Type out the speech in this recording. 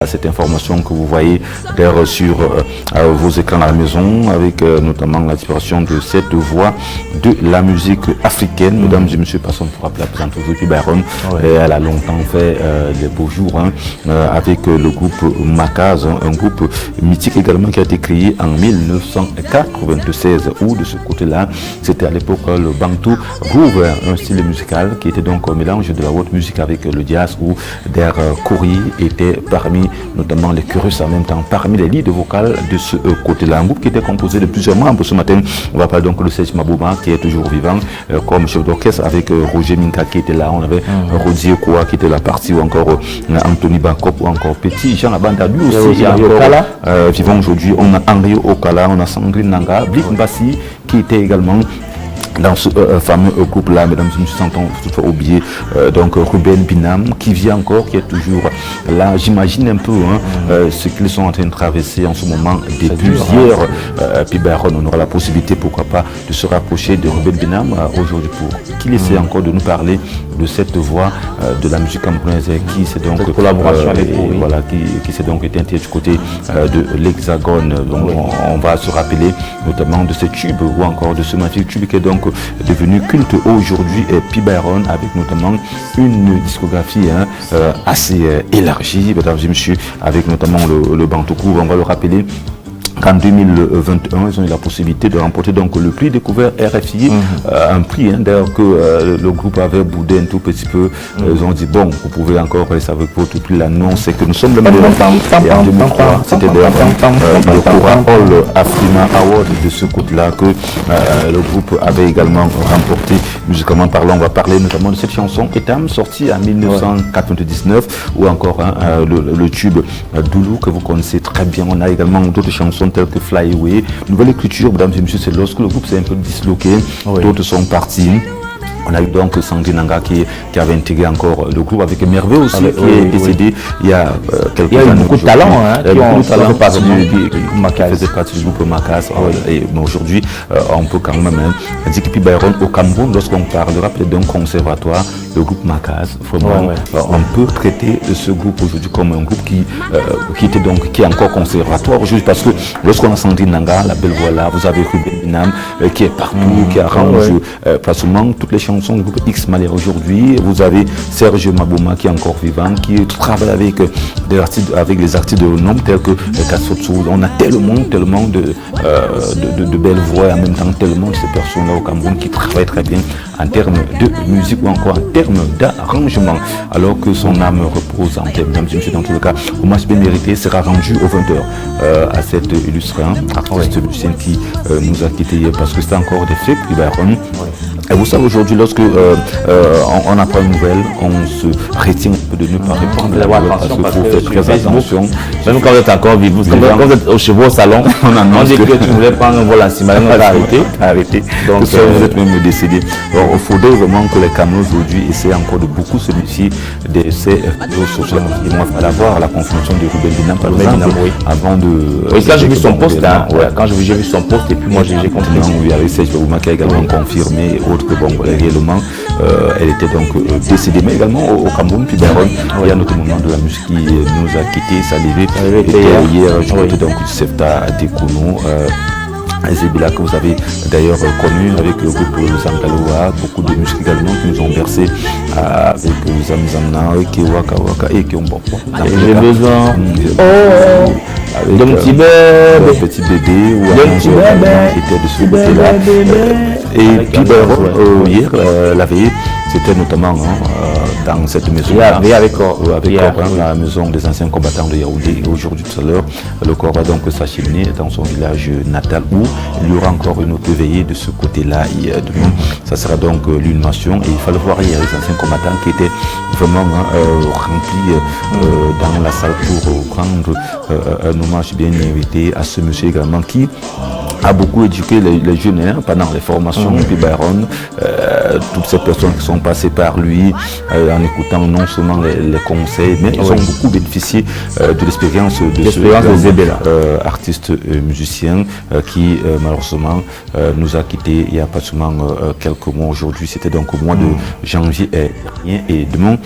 Cette information que vous voyez d'ailleurs sur vos écrans à la maison, avec notamment l'inspiration de cette voix de la musique africaine. Mesdames et messieurs, passons pour appeler la présente aujourd'hui Byron. Elle a longtemps fait des beaux jours avec le groupe Makaz, un groupe mythique également qui a été créé en 1996, où de ce côté-là, c'était à l'époque le Bantu Groove, un style musical qui était donc un mélange de la haute musique avec le jazz, où Der Kouri était parmi notamment les chorus en même temps, parmi les leads vocales de ce côté-là. Un groupe qui était composé de plusieurs membres. Ce matin, on va parler donc de Serge Mabouma qui est toujours vivant comme chef d'orchestre, avec Roger Minka qui était là, on avait Rodier Koua qui était là partie, ou encore Anthony Bakop, ou encore Petit Jean Abanda, lui aussi vivant aujourd'hui. On a Henri Okala, on a Sandrine Nanga, Blik Mbassi qui était également dans ce fameux groupe-là, mesdames et messieurs, sans toutefois oublier donc Ruben Binam qui vit encore, qui est toujours là. J'imagine un peu ce qu'ils sont en train de traverser en ce moment depuis hier. Puis Byron, on aura la possibilité, pourquoi pas, de se rapprocher de Ruben Binam aujourd'hui pour qu'il essaie encore de nous parler de cette voix de la musique camerounaise qui s'est donc collaboration avec voilà, qui s'est donc éteinte du côté de l'Hexagone. Donc on va se rappeler notamment de ce tube, ou encore de ce magnifique tube qui est donc devenu culte aujourd'hui, P. Byron, avec notamment une discographie assez élargie, mesdames et messieurs, avec notamment le Bantu Groove. On va le rappeler qu'en 2021, ils ont eu la possibilité de remporter donc le prix découvert RFI, un prix d'ailleurs que le groupe avait boudé un tout petit peu. Ils ont dit bon, vous pouvez encore rester avec votre prix là. Non, c'est que nous sommes le meilleur. Et en 2003, c'était d'ailleurs le Cora All Afrima Award de ce côté-là que le groupe avait également remporté. Musicalement parlant, on va parler notamment de cette chanson Etam, sortie en 1999, ou encore le tube Doulou que vous connaissez très bien. On a également d'autres chansons telles que Fly Away. Nouvelle écriture, mesdames et messieurs, c'est lorsque le groupe s'est un peu disloqué, d'autres sont partis. On a eu donc Sandrine Nanga qui avait intégré encore le groupe, avec Merveille aussi, qui est décédé il y a quelques années. Il y a beaucoup de talents, qui faisait partie du groupe Makaz. Mais aujourd'hui, on peut quand même dire que Byron au Cameroun, lorsqu'on parlera peut-être d'un conservatoire, le groupe Makaz, vraiment, on peut traiter ce groupe aujourd'hui comme un groupe qui est encore conservatoire aujourd'hui, parce que lorsqu'on a Sandrine Nanga, la belle voix là, vous avez Ruben Binam qui est partout, qui arrange pratiquement toutes les chansons du groupe X Malais aujourd'hui. Vous avez Serge Mabouma qui est encore vivant, qui travaille avec les artistes de renom tels que Kassotsu. On a tellement de belles voix, et en même temps tellement de ces personnes-là au Cameroun qui travaillent très bien en termes de musique, ou encore en termes d'arrangement, alors que son âme repose en termes, mesdames et messieurs, dans tous les cas, hommage bien mérité sera rendu au 20h à cet illustre artiste musicien qui nous a quittés hier, parce que c'est encore des faits qui Byron. Et vous savez, aujourd'hui, lorsque on apprend une nouvelle, on se retient un peu de ne pas répondre à la parce qu'il faut faire très attention. Même quand vous êtes encore vivant, quand vous êtes chez vous au salon, on dit que tu voulais prendre un vol en Simaline, on t'a arrêté. Donc vous êtes même décédé. Alors, il faudrait vraiment que les Camerounais aujourd'hui essaient encore de beaucoup se méfier de ces réseaux sociaux. Ils vont avoir la confirmation de Ruben Binam, par exemple, avant de... Oui, quand j'ai vu son poste, quand j'ai vu son poste, et puis moi j'ai compris. Oui, avec Serge Mabouma qui a également confirmé, autre que bon, réellement, elle était donc décédée, mais également au Cameroun. Puis Byron, il y a notre moment de la musique qui nous a quittés, ça arrivé hier, je côté donc du Sefta Dekounou, Zebila, que vous avez d'ailleurs connu avec le groupe Zangaloa, beaucoup de musiques également qui nous ont versé avec Zamzamna, qui Waka Waka et qui ont beaucoup. J'ai besoin de mon petit bébé, ou un petit bébé qui était de ce côté-là. Et puis hier, la veille, c'était notamment dans cette maison avec la maison des anciens combattants de Yaoundé. Et aujourd'hui, tout à l'heure, le corps va donc s'acheminer dans son village natal, où il y aura encore une autre veillée de ce côté-là. Demain, ça sera donc l'inhumation. Et il fallait voir hier les anciens combattants qui étaient vraiment remplis dans la salle pour prendre un hommage bien mérité à ce monsieur également qui a beaucoup éduqué les jeunes pendant les formations. Puis Byron, toutes ces personnes qui sont passées par lui en écoutant non seulement les conseils, mais ils ont beaucoup bénéficié de l'expérience de ce artiste musicien qui malheureusement nous a quittés il y a pratiquement quelques mois aujourd'hui. C'était donc au mois de janvier et demain